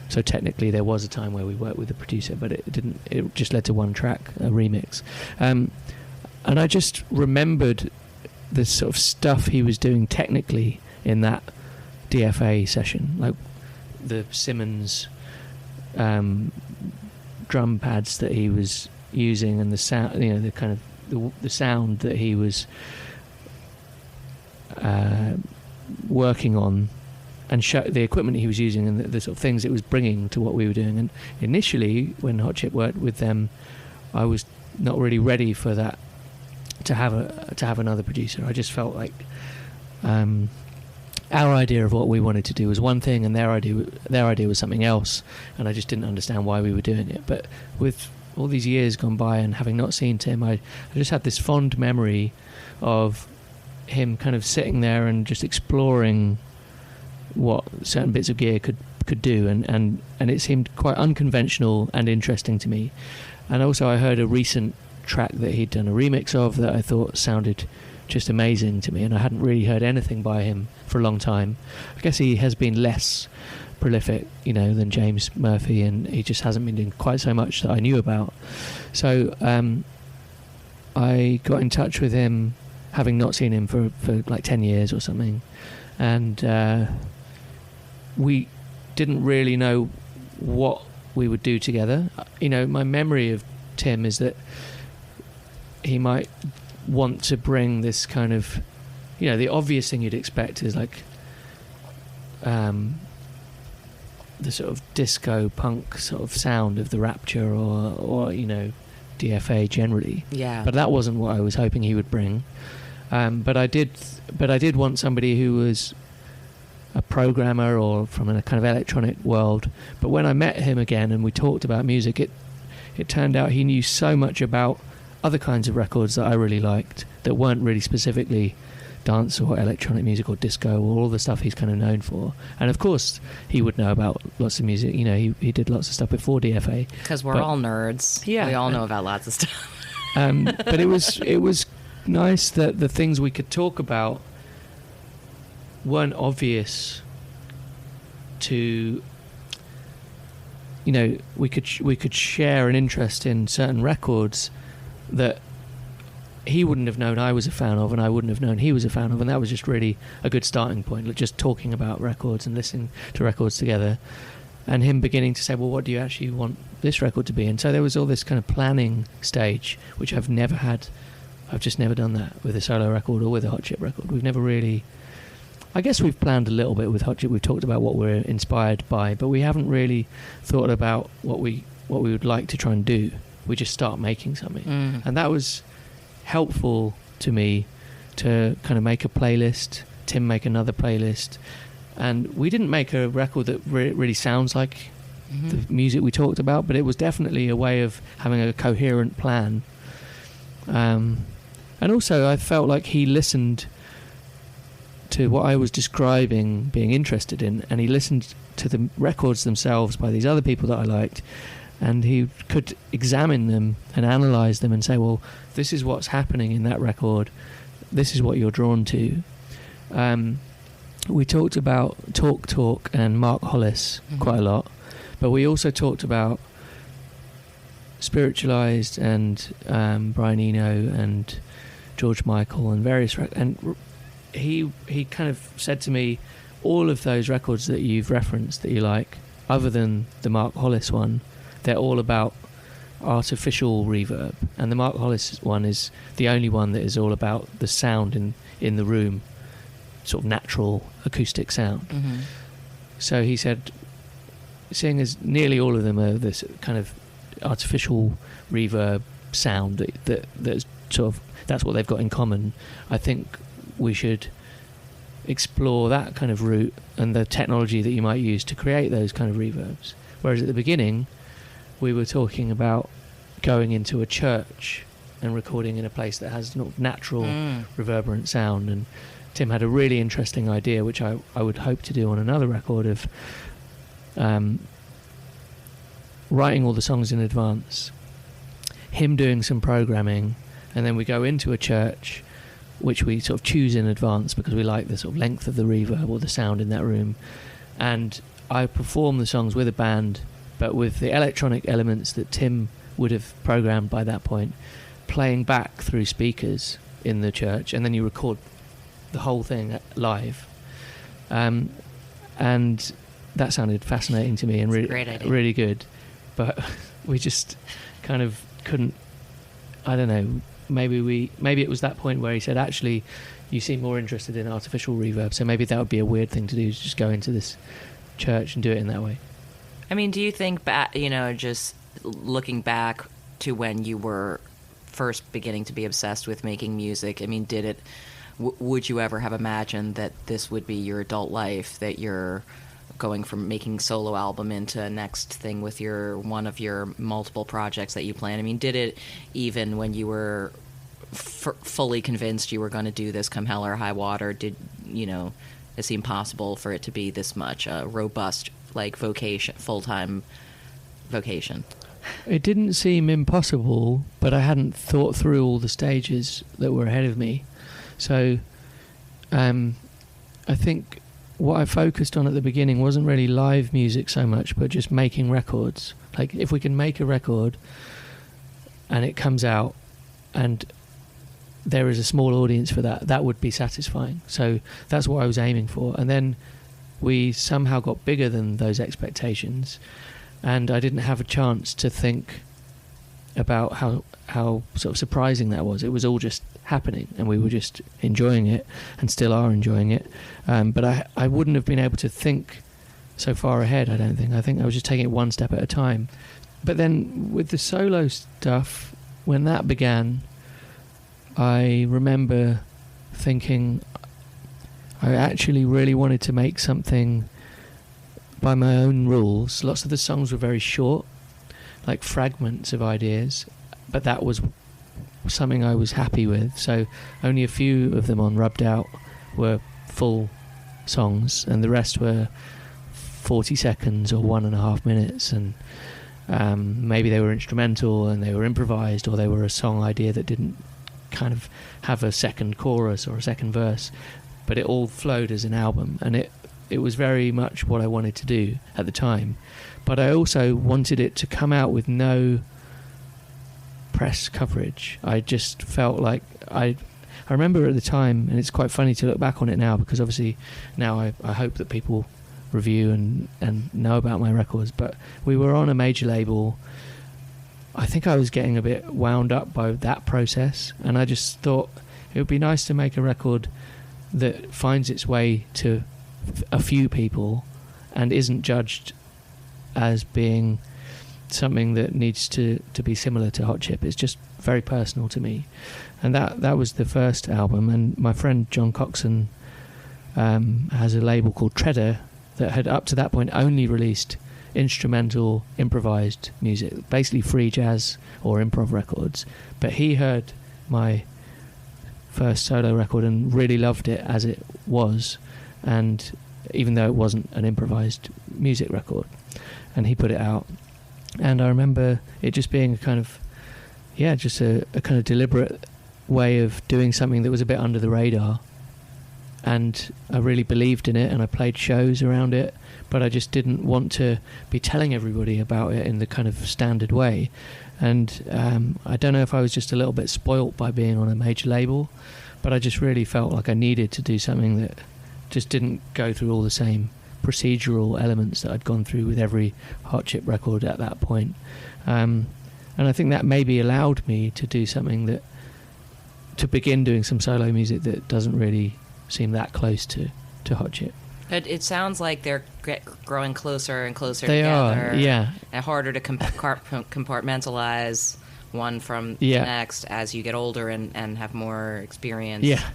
So technically there was a time where we worked with a producer, but it just led to one track, a remix. And I just remembered the sort of stuff he was doing technically in that DFA session, like the Simmons drum pads that he was using, and the sound, you know, the kind of the sound that he was working on, and the equipment he was using, and the sort of things it was bringing to what we were doing. And initially, when Hot Chip worked with them, I was not really ready for that, to have another producer. I just felt like our idea of what we wanted to do was one thing, and their idea was something else, and I just didn't understand why we were doing it. But with all these years gone by, and having not seen Tim, I just had this fond memory of him kind of sitting there and just exploring what certain bits of gear could do, and it seemed quite unconventional and interesting to me. And also I heard a recent track that he'd done a remix of that I thought sounded just amazing to me, and I hadn't really heard anything by him for a long time. I guess he has been less prolific, you know, than James Murphy, and he just hasn't been doing quite so much that I knew about. So I got in touch with him, having not seen him for like 10 years or something, and we didn't really know what we would do together. You know, my memory of Tim is that he might want to bring this kind of, you know, the obvious thing you'd expect is like the sort of disco punk sort of sound of the Rapture or you know, DFA generally. Yeah. But that wasn't what I was hoping he would bring. But I did want somebody who was a programmer or from a kind of electronic world. But when I met him again and we talked about music, it turned out he knew so much about other kinds of records that I really liked that weren't really specifically dance or electronic music or disco or all the stuff he's kind of known for. And of course he would know about lots of music, you know, he did lots of stuff before DFA. Because we're all nerds. Yeah. We all know about lots of stuff. But it was nice that the things we could talk about weren't obvious to, you know, we could share an interest in certain records that he wouldn't have known I was a fan of, and I wouldn't have known he was a fan of, and that was just really a good starting point, like just talking about records and listening to records together, and him beginning to say, well, what do you actually want this record to be? And so there was all this kind of planning stage, which I've never had. I've just never done that with a solo record or with a Hot Chip record. We've never really, I guess we've planned a little bit with Hot Chip. We've talked about what we're inspired by, but we haven't really thought about what we would like to try and do. We just start making something. And that was helpful to me to kind of make a playlist, Tim make another playlist, and we didn't make a record that really sounds like the music we talked about, but it was definitely a way of having a coherent plan And also I felt like he listened to what I was describing, being interested in, and he listened to the records themselves by these other people that I liked, and he could examine them and analyse them and say, well, this is what's happening in that record, this is what you're drawn to. We talked about Talk and Mark Hollis quite a lot, but we also talked about Spiritualized and Brian Eno and George Michael and various and he kind of said to me, all of those records that you've referenced that you like, other than the Mark Hollis one, they're all about artificial reverb, and the Mark Hollis one is the only one that is all about the sound in the room, sort of natural acoustic sound. So he said, seeing as nearly all of them are this kind of artificial reverb sound that's sort of, that's what they've got in common, I think we should explore that kind of route and the technology that you might use to create those kind of reverbs. Whereas at the beginning we were talking about going into a church and recording in a place that has natural reverberant sound, and Tim had a really interesting idea which I would hope to do on another record of writing all the songs in advance, him doing some programming, and then we go into a church which we sort of choose in advance because we like the sort of length of the reverb or the sound in that room, and I perform the songs with a band but with the electronic elements that Tim would have programmed by that point playing back through speakers in the church, and then you record the whole thing live, and that sounded fascinating to me and really good, but we just kind of couldn't, I don't know, maybe it was that point where he said, actually you seem more interested in artificial reverb, so maybe that would be a weird thing to do, just go into this church and do it in that way. I mean, do you think back, just looking back to when you were first beginning to be obsessed with making music, I mean, would you ever have imagined that this would be your adult life, that you're going from making solo album into next thing with one of your multiple projects that you plan? I mean, did it, even when you were fully convinced you were going to do this come hell or high water, did it seem possible for it to be this much robust, like, vocation, full-time vocation? It didn't seem impossible, but I hadn't thought through all the stages that were ahead of me. So I think what I focused on at the beginning wasn't really live music so much, but just making records. Like, if we can make a record and it comes out and there is a small audience for that, that would be satisfying. So that's what I was aiming for. And then we somehow got bigger than those expectations, and I didn't have a chance to think about how sort of surprising that was. It was all just happening, and we were just enjoying it, and still are enjoying it. But I wouldn't have been able to think so far ahead, I don't think. I think I was just taking it one step at a time. But then with the solo stuff, when that began, I remember thinking I actually really wanted to make something by my own rules. Lots of the songs were very short, like fragments of ideas, but that was something I was happy with. So only a few of them on Rubbed Out were full songs, and the rest were 40 seconds or 1.5 minutes, and maybe they were instrumental and they were improvised, or they were a song idea that didn't kind of have a second chorus or a second verse, but it all flowed as an album, and it was very much what I wanted to do at the time. But I also wanted it to come out with no press coverage. I just felt like I remember at the time, and it's quite funny to look back on it now, because obviously now I hope that people review and know about my records, but we were on a major label. I think I was getting a bit wound up by that process, and I just thought it would be nice to make a record that finds its way to a few people and isn't judged as being something that needs to be similar to Hot Chip. It's just very personal to me. And that was the first album, and my friend John Coxon has a label called Treader that had up to that point only released instrumental improvised music, basically free jazz or improv records. But he heard my first solo record and really loved it as it was, and even though it wasn't an improvised music record, and he put it out, and I remember it just being a kind of just a kind of deliberate way of doing something that was a bit under the radar, and I really believed in it, and I played shows around it, but I just didn't want to be telling everybody about it in the kind of standard way. And I don't know if I was just a little bit spoilt by being on a major label, but I just really felt like I needed to do something that just didn't go through all the same procedural elements that I'd gone through with every Hot Chip record at that point. And I think that maybe allowed me to do something to begin doing some solo music that doesn't really seem that close to Hot Chip. It sounds like they're growing closer and closer they together. Are, yeah. And harder to compartmentalize one from the next as you get older and have more experience. Yeah,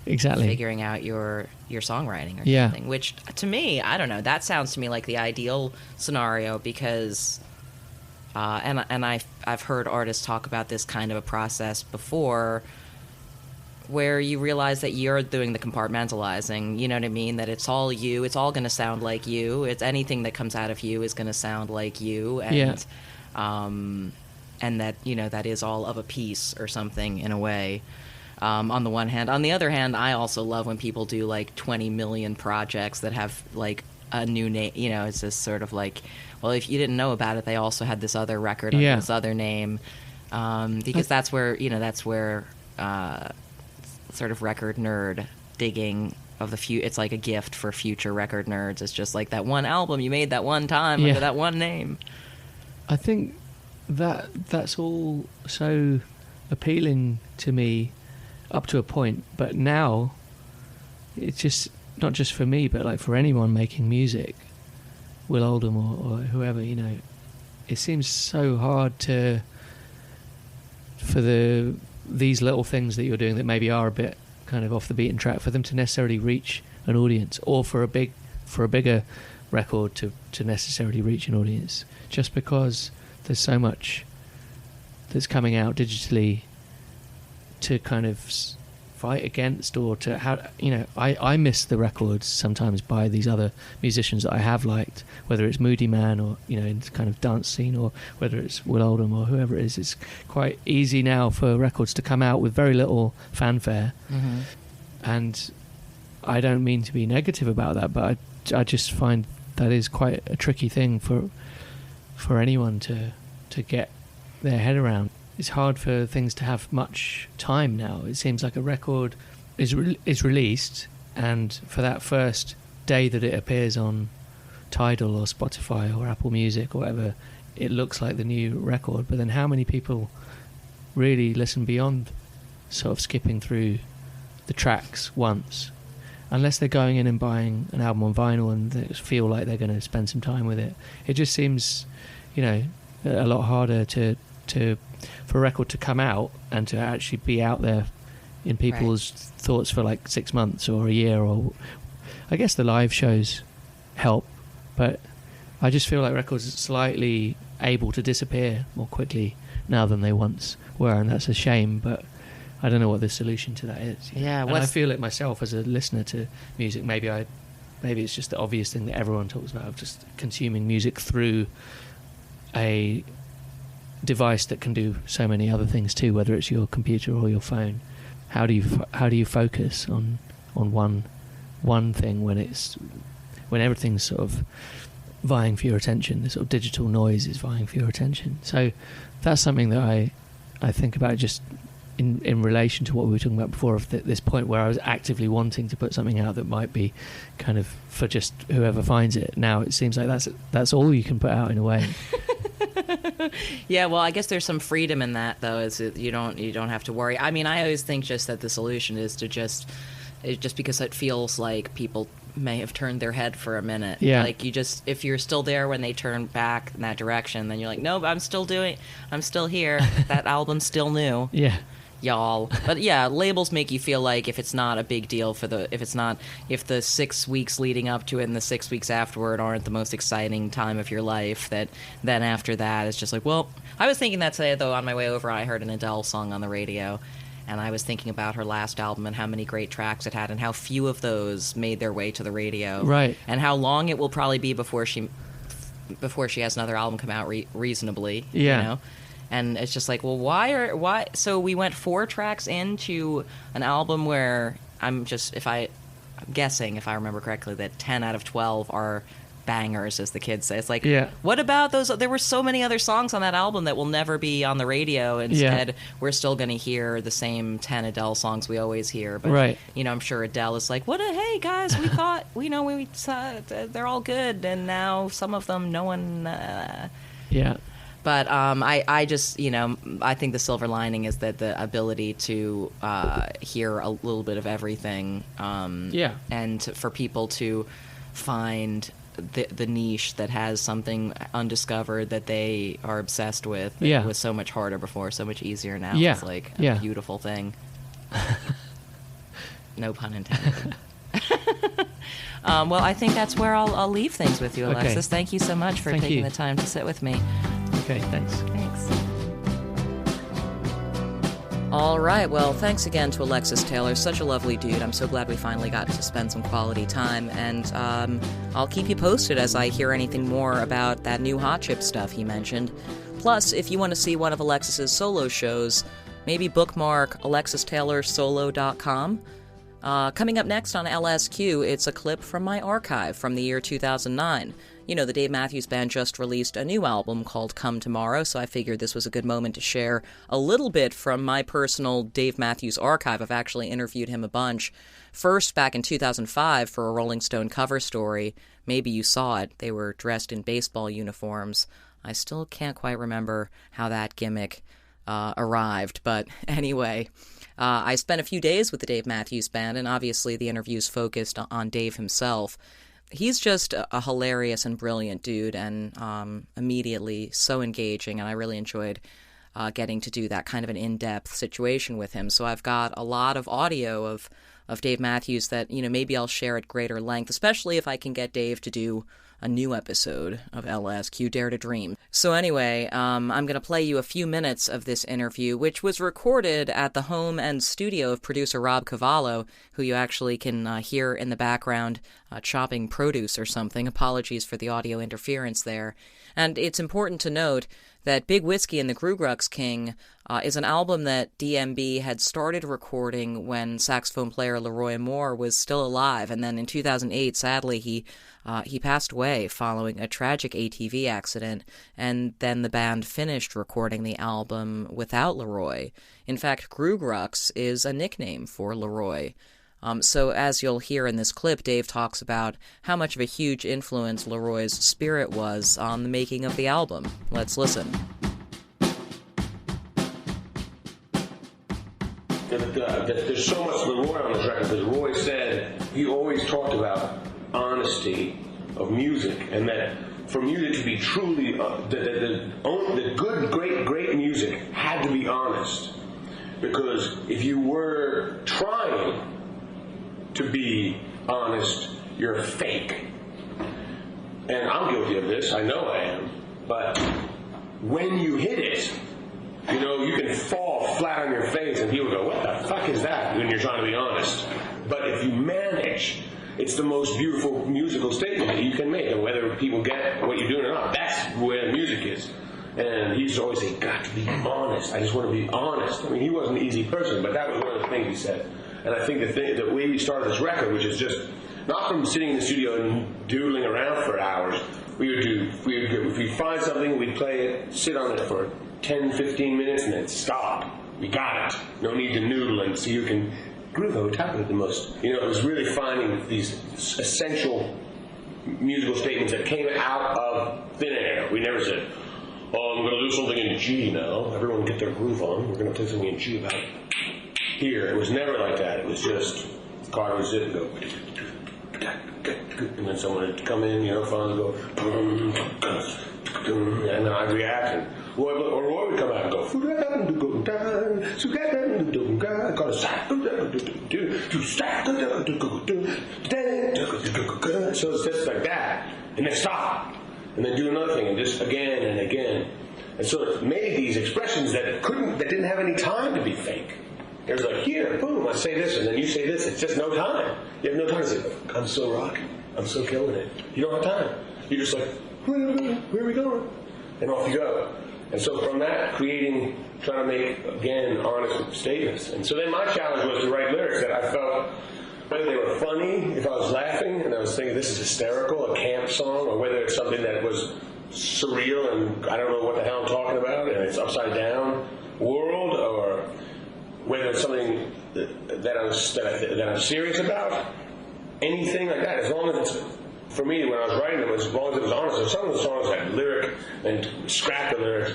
exactly. Figuring out your songwriting or something. Which, to me, I don't know, that sounds to me like the ideal scenario because... and I've heard artists talk about this kind of a process before, where you realize that you're doing the compartmentalizing, you know what I mean? That it's all you, it's all going to sound like you, it's anything that comes out of you is going to sound like you, and and that, you know, that is all of a piece or something in a way, on the one hand. On the other hand, I also love when people do like 20 million projects that have like a new name, you know, it's just sort of like, well, if you didn't know about it, they also had this other record under this other name, because that's where sort of record nerd digging of the few, it's like a gift for future record nerds. It's just like that one album you made that one time under that one name. I think that's all so appealing to me up to a point, but now it's just not just for me, but like for anyone making music, Will Oldham or whoever, you know, it seems so hard for these little things that you're doing that maybe are a bit kind of off the beaten track, for them to necessarily reach an audience, or for a bigger record to necessarily reach an audience, just because there's so much that's coming out digitally to kind of fight against, or to how, you know, I miss the records sometimes by these other musicians that I have liked, whether it's Moody Man or, you know, in the kind of dance scene, or whether it's Will Oldham or whoever it is. It's quite easy now for records to come out with very little fanfare, and I don't mean to be negative about that, but I just find that is quite a tricky thing for anyone to get their head around. It's hard for things to have much time now. It seems like a record is released, and for that first day that it appears on Tidal or Spotify or Apple Music or whatever, it looks like the new record. But then how many people really listen beyond sort of skipping through the tracks once, unless they're going in and buying an album on vinyl and they feel like they're going to spend some time with it? It just seems, you know, a lot harder for a record to come out and to actually be out there in people's thoughts for like 6 months or a year. Or I guess the live shows help, but I just feel like records are slightly able to disappear more quickly now than they once were, and that's a shame, but I don't know what the solution to that is. Yeah, and I feel it myself as a listener to music. Maybe it's just the obvious thing that everyone talks about, of just consuming music through a device that can do so many other things too, whether it's your computer or your phone. How do you focus on one thing when everything's sort of vying for your attention? The sort of digital noise is vying for your attention. So that's something that I think about, just in relation to what we were talking about before, of this point where I was actively wanting to put something out that might be kind of for just whoever finds it. Now it seems like that's all you can put out in a way. Yeah, well, I guess there's some freedom in that, though. Is you don't have to worry. I mean, I always think just that the solution is to just because it feels like people may have turned their head for a minute. Yeah. Like, if you're still there when they turn back in that direction, then you're like, nope, I'm still here. That album's still new. Yeah. Y'all. But yeah, labels make you feel like if it's not a big deal if the 6 weeks leading up to it and the 6 weeks afterward aren't the most exciting time of your life, that then after that it's just like, well, I was thinking that today, though, on my way over I heard an Adele song on the radio, and I was thinking about her last album and how many great tracks it had and how few of those made their way to the radio. Right. And how long it will probably be before she has another album come out reasonably. Yeah. You know? And it's just like, well, why? So we went 4 tracks into an album where I'm guessing, if I remember correctly, that 10 out of 12 are bangers, as the kids say. It's like, what about those? There were so many other songs on that album that will never be on the radio. Instead, we're still going to hear the same 10 Adele songs we always hear. But, I'm sure Adele is like, hey, guys, we thought, they're all good. And now some of them, no one... But I just, I think the silver lining is that the ability to hear a little bit of everything. And for people to find the niche that has something undiscovered that they are obsessed with. It was so much harder before, so much easier now. It's like a beautiful thing. No pun intended. Well, I think that's where I'll leave things with you, Alexis. Okay. Thank you so much for taking the time to sit with me. Okay, thanks. All right, well, thanks again to Alexis Taylor. Such a lovely dude. I'm so glad we finally got to spend some quality time, and I'll keep you posted as I hear anything more about that new Hot Chip stuff he mentioned. Plus, if you want to see one of Alexis's solo shows, maybe bookmark alexistaylorsolo.com. Coming up next on LSQ, it's a clip from my archive from the year 2009. The Dave Matthews Band just released a new album called Come Tomorrow, so I figured this was a good moment to share a little bit from my personal Dave Matthews archive. I've actually interviewed him a bunch. First, back in 2005 for a Rolling Stone cover story. Maybe you saw it. They were dressed in baseball uniforms. I still can't quite remember how that gimmick arrived, but anyway... I spent a few days with the Dave Matthews Band, and obviously the interviews focused on Dave himself. He's just a hilarious and brilliant dude, and immediately so engaging, and I really enjoyed getting to do that kind of an in-depth situation with him. So I've got a lot of audio of Dave Matthews that, maybe I'll share at greater length, especially if I can get Dave to do a new episode of LSQ Dare to Dream. So anyway, I'm going to play you a few minutes of this interview, which was recorded at the home and studio of producer Rob Cavallo, who you actually can hear in the background chopping produce or something. Apologies for the audio interference there. And it's important to note that Big Whiskey and the Grugrux King is an album that DMB had started recording when saxophone player Leroy Moore was still alive, and then in 2008, sadly, he passed away following a tragic ATV accident, and then the band finished recording the album without Leroy. In fact, Grugrux is a nickname for Leroy. So as you'll hear in this clip, Dave talks about how much of a huge influence Leroy's spirit was on the making of the album. Let's listen. There's so much Leroy on this record, because Roy said he always talked about honesty of music, and that for music to be truly, the good, great music had to be honest. Because if you were trying to be honest, you're fake. And I'm guilty of this, I know I am. But when you hit it, you can fall flat on your face and people go, what the fuck is that? When you're trying to be honest. But if you manage, it's the most beautiful musical statement that you can make. And whether people get what you're doing or not, that's where music is. And he used to always say, got to be honest. I just want to be honest. I mean, he wasn't an easy person, but that was one of the things he said. And I think the way we started this record, which is just not from sitting in the studio and doodling around for hours, if we'd find something, we'd play it, sit on it for 10, 15 minutes, and then stop. We got it. No need to noodle and see who can groove over top of it the most. It was really finding these essential musical statements that came out of thin air. We never said, I'm going to do something in G now. Everyone get their groove on. We're going to play something in G about here. It was never like that. It was just, Carter would sit and go, and then someone would come in, finally go, and then I'd react, and Roy would come out and go, so it's just like that, and then stop, and then do another thing, and just again and again. And so it made these expressions that didn't have any time to be fake. There's like, here, boom, I say this, and then you say this. It's just no time. You have no time to say, I'm so rocking. I'm so killing it. You don't have time. You're just like, where are we going? And off you go. And so from that, trying to make, again, honest statements. And so then my challenge was to write lyrics that I felt, whether they were funny, if I was laughing, and I was thinking this is hysterical, a camp song, or whether it's something that was surreal and I don't know what the hell I'm talking about, and it's upside down world, or whether it's something that I'm serious about, anything like that, as long as it's, for me, when I was writing them, as long as it was honest. So some of the songs had lyric and scrap the lyrics,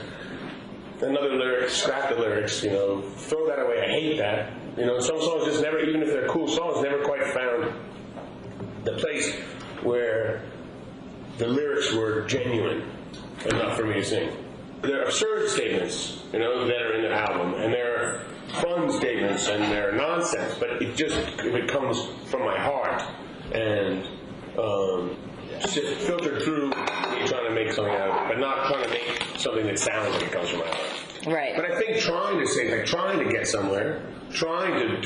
another lyric, scrap the lyrics, throw that away. I hate that. Some songs just never, even if they're cool songs, never quite found the place where the lyrics were genuine enough for me to sing. There are absurd statements, that are in the album, and there are fun statements, and they're nonsense, but it comes from my heart, and just filtered through me trying to make something out of it, but not trying to make something that sounds like it comes from my heart. Right. But I think trying to get somewhere, trying to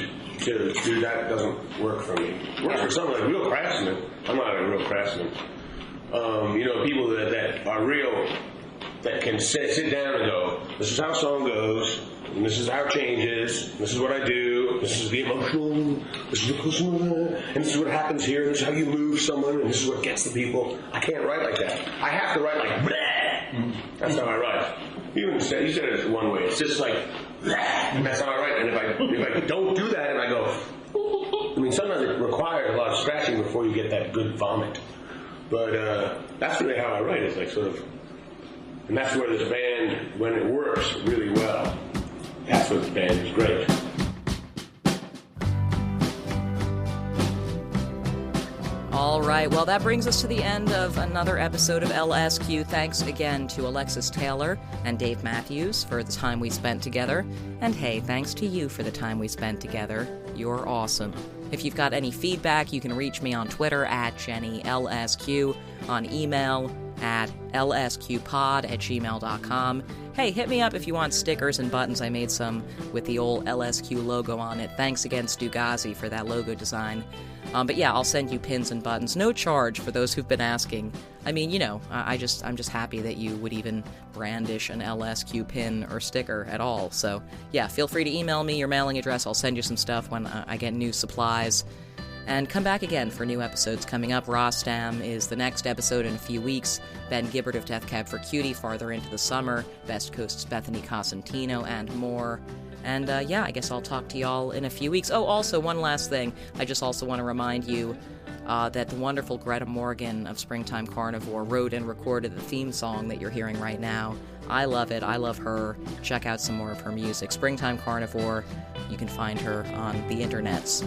do that doesn't work for me. It works for someone like real craftsmen. I'm not a real craftsman. People that are real, that can sit down and go, this is how a song goes, and this is how it changes, this is what I do, this is the emotional, this is the personal, and this is what happens here, this is how you move someone, and this is what gets the people. I can't write like that. I have to write like, bleh. That's how I write. You said it one way. It's just like, bleh. That's how I write. And if I don't do that and I go, sometimes it requires a lot of scratching before you get that good vomit. But that's really how I write. It's like sort of, and that's where this band, when it works really well, that's where the band is great. All right, well, that brings us to the end of another episode of LSQ. Thanks again to Alexis Taylor and Dave Matthews for the time we spent together. And hey, thanks to you for the time we spent together. You're awesome. If you've got any feedback, you can reach me on Twitter at JennyLSQ, on email at lsqpod@gmail.com. Hey, hit me up if you want stickers and buttons. I made some with the old LSQ logo on it. Thanks again, Stu Ghazi, for that logo design. But yeah, I'll send you pins and buttons. No charge for those who've been asking. I mean, I'm just happy that you would even brandish an LSQ pin or sticker at all. So yeah, feel free to email me your mailing address. I'll send you some stuff when I get new supplies. And come back again for new episodes coming up. Rostam is the next episode in a few weeks. Ben Gibbard of Death Cab for Cutie farther into the summer. Best Coast's Bethany Cosentino and more. And yeah, I guess I'll talk to y'all in a few weeks. Oh, also, one last thing. I just also want to remind you that the wonderful Greta Morgan of Springtime Carnivore wrote and recorded the theme song that you're hearing right now. I love it. I love her. Check out some more of her music. Springtime Carnivore. You can find her on the internets.